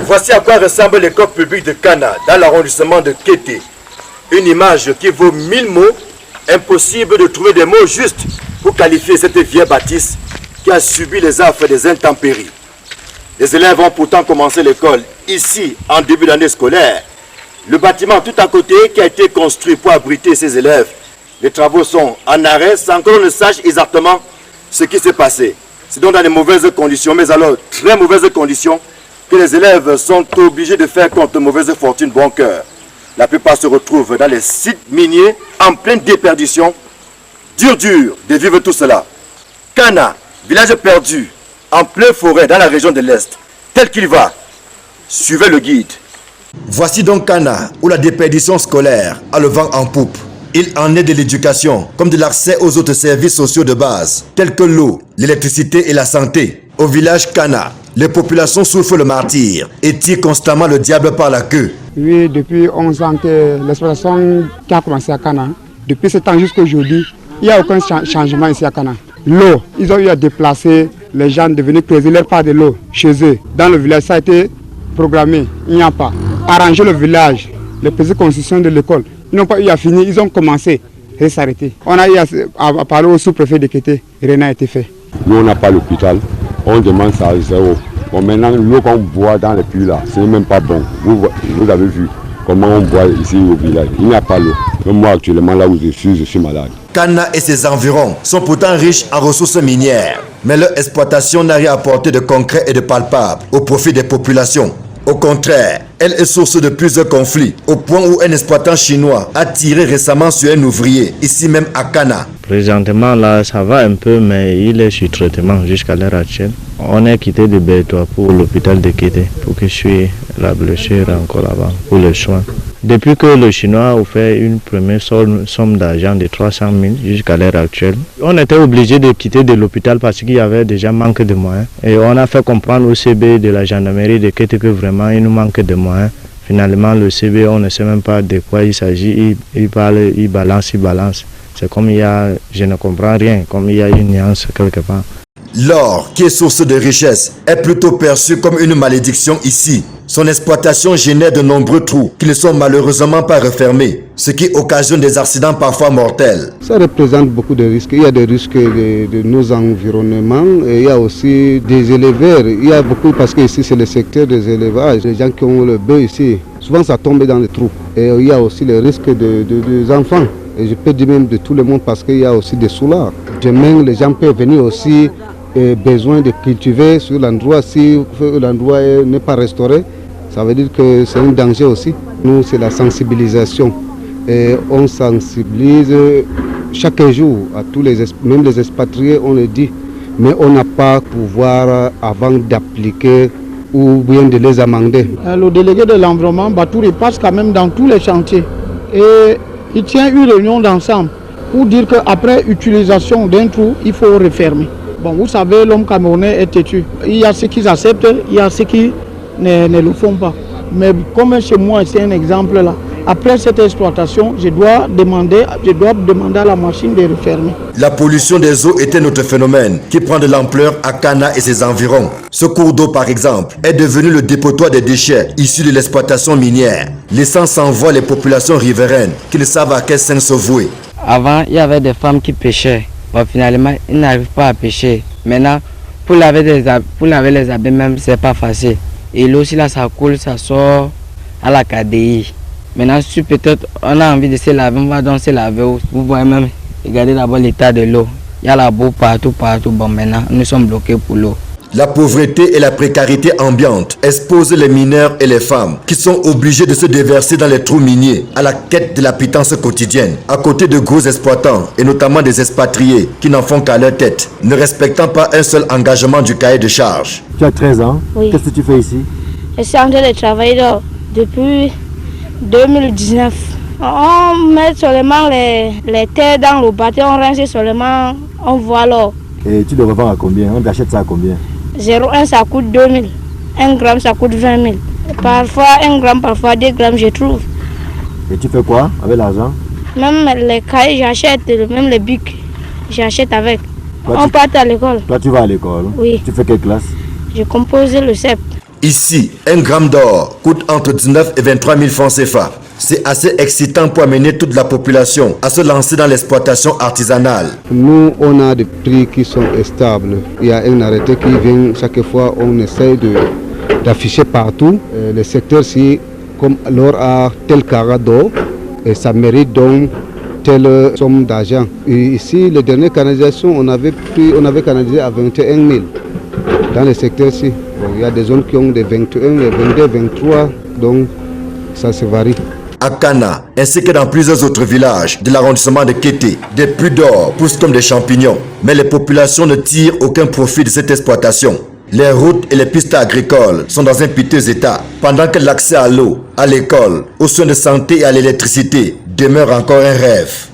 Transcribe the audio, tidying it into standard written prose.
Voici à quoi ressemble l'école publique de Kana, dans l'arrondissement de Kété. Une image qui vaut 1000 mots, impossible de trouver des mots justes pour qualifier cette vieille bâtisse qui a subi les affres des intempéries. Les élèves ont pourtant commencé l'école ici en début d'année scolaire. Le bâtiment tout à côté qui a été construit pour abriter ces élèves. Les travaux sont en arrêt sans que l'on ne sache exactement ce qui s'est passé. C'est donc dans de mauvaises conditions, mais alors très mauvaises conditions, que les élèves sont obligés de faire contre mauvaise fortune bon cœur. La plupart se retrouvent dans les sites miniers en pleine déperdition. Dur de vivre tout cela. Kana, village perdu, en pleine forêt dans la région de l'Est. Tel qu'il va, suivez le guide. Voici donc Kana, où la déperdition scolaire a le vent en poupe. Il en est de l'éducation, comme de l'accès aux autres services sociaux de base, tels que l'eau, l'électricité et la santé. Au village Kana, les populations souffrent le martyre et tirent constamment le diable par la queue. Oui, depuis 11 ans que l'exploitation qui a commencé à Kana, depuis ce temps jusqu'à aujourd'hui, il n'y a aucun changement ici à Kana. L'eau, ils ont eu à déplacer les gens de venir creuser leur part de l'eau chez eux. Dans le village, ça a été programmé, il n'y a pas. Arranger le village, les petites constructions de l'école, ils n'ont pas eu à finir, ils ont commencé et s'arrêter. On a eu à parler au sous-préfet de Kété, rien n'a été fait. Nous, on n'a pas l'hôpital, on demande ça à zéro. Bon, maintenant, l'eau qu'on boit dans les puits là, ce n'est même pas bon. Vous avez vu comment on boit ici au village. Il n'y a pas l'eau. Moi, actuellement, là où je suis malade. Kana et ses environs sont pourtant riches en ressources minières, mais leur exploitation n'a rien apporté de concret et de palpable au profit des populations. Au contraire, elle est source de plusieurs conflits, au point où un exploitant chinois a tiré récemment sur un ouvrier, ici même à Kana. Présentement, là, ça va un peu, mais il est sur traitement jusqu'à l'heure actuelle. On est quitté de Bétois pour l'hôpital de Kété, pour que je suis la blessure encore là-bas, pour les soins. Depuis que le Chinois a offert une première somme d'argent de 300 000 jusqu'à l'heure actuelle, on était obligé de quitter de l'hôpital parce qu'il y avait déjà manque de moyens. Et on a fait comprendre au CB de la gendarmerie de Kété que vraiment il nous manque de moyens. Finalement, le CB, on ne sait même pas de quoi il s'agit. Il parle, il balance. C'est comme il y a, je ne comprends rien, comme il y a une nuance quelque part. L'or, qui est source de richesse, est plutôt perçu comme une malédiction ici. Son exploitation génère de nombreux trous qui ne sont malheureusement pas refermés, ce qui occasionne des accidents parfois mortels. Ça représente beaucoup de risques. Il y a des risques de nos environnements et il y a aussi des éleveurs. Il y a beaucoup, parce que ici c'est le secteur des élevages, les gens qui ont le bœuf ici, souvent ça tombe dans les trous. Et il y a aussi les risques des enfants. Et je peux dire même de tout le monde parce qu'il y a aussi des soulards. Demain, les gens peuvent venir aussi besoin de cultiver sur l'endroit. Si l'endroit n'est pas restauré, ça veut dire que c'est un danger aussi. Nous, c'est la sensibilisation. Et on sensibilise chaque jour à tous même les expatriés, on le dit. Mais on n'a pas pouvoir avant d'appliquer ou bien de les amender. Le délégué de l'environnement, Batouri, passe quand même dans tous les chantiers. Et il tient une réunion d'ensemble pour dire qu'après utilisation d'un trou, il faut refermer. Bon, vous savez, l'homme camerounais est têtu. Il y a ceux qui acceptent, il y a ceux qui ne le font pas. Mais comme chez moi, c'est un exemple là. Après cette exploitation, je dois demander à la machine de refermer. La pollution des eaux est un autre phénomène qui prend de l'ampleur à Kana et ses environs. Ce cours d'eau, par exemple, est devenu le dépotoir des déchets issus de l'exploitation minière, laissant sans voix les populations riveraines qui ne savent à quel sein se vouer. Avant, il y avait des femmes qui pêchaient. Bon, finalement, ils n'arrivent pas à pêcher. Maintenant, pour laver les habits même, c'est pas facile. Et l'eau, si là, ça coule, ça sort à la KDI. Maintenant, si peut-être on a envie de se laver, on va donc se laver. Vous voyez même, regardez d'abord l'état de l'eau. Il y a la boue partout. Bon, maintenant, nous sommes bloqués pour l'eau. La pauvreté et la précarité ambiante exposent les mineurs et les femmes qui sont obligés de se déverser dans les trous miniers à la quête de la pitance quotidienne, à côté de gros exploitants et notamment des expatriés qui n'en font qu'à leur tête, ne respectant pas un seul engagement du cahier de charge. Tu as 13 ans, oui. Qu'est-ce que tu fais ici? Je suis en train de travailler depuis 2019. On met seulement les terres dans le bateau, on rince seulement, on voit l'or. Et tu devrais vendre à combien? On t'achète ça à combien? 0,1 ça coûte 2 000. 1 gramme ça coûte 20 000. Parfois 1 gramme, parfois 2 grammes je trouve. Et tu fais quoi avec l'argent? Même les cahiers j'achète, même les bics, j'achète avec. Toi, on part à l'école. Toi tu vas à l'école? Oui. Tu fais quelle classe? Je compose le CEP. Ici, 1 gramme d'or coûte entre 19 et 23 000 francs CFA. C'est assez excitant pour amener toute la population à se lancer dans l'exploitation artisanale. Nous, on a des prix qui sont stables. Il y a un arrêté qui vient chaque fois, on essaie d'afficher partout. Le secteur-ci, comme l'or a tel carat d'or, et ça mérite donc telle somme d'argent. Ici, les dernières canalisations, on avait canalisé à 21 000 dans le secteur-ci. Bon, il y a des zones qui ont des 21, des 22, 23, donc ça se varie. À Kana, ainsi que dans plusieurs autres villages de l'arrondissement de Kété, des puits d'or poussent comme des champignons. Mais les populations ne tirent aucun profit de cette exploitation. Les routes et les pistes agricoles sont dans un piteux état, pendant que l'accès à l'eau, à l'école, aux soins de santé et à l'électricité demeure encore un rêve.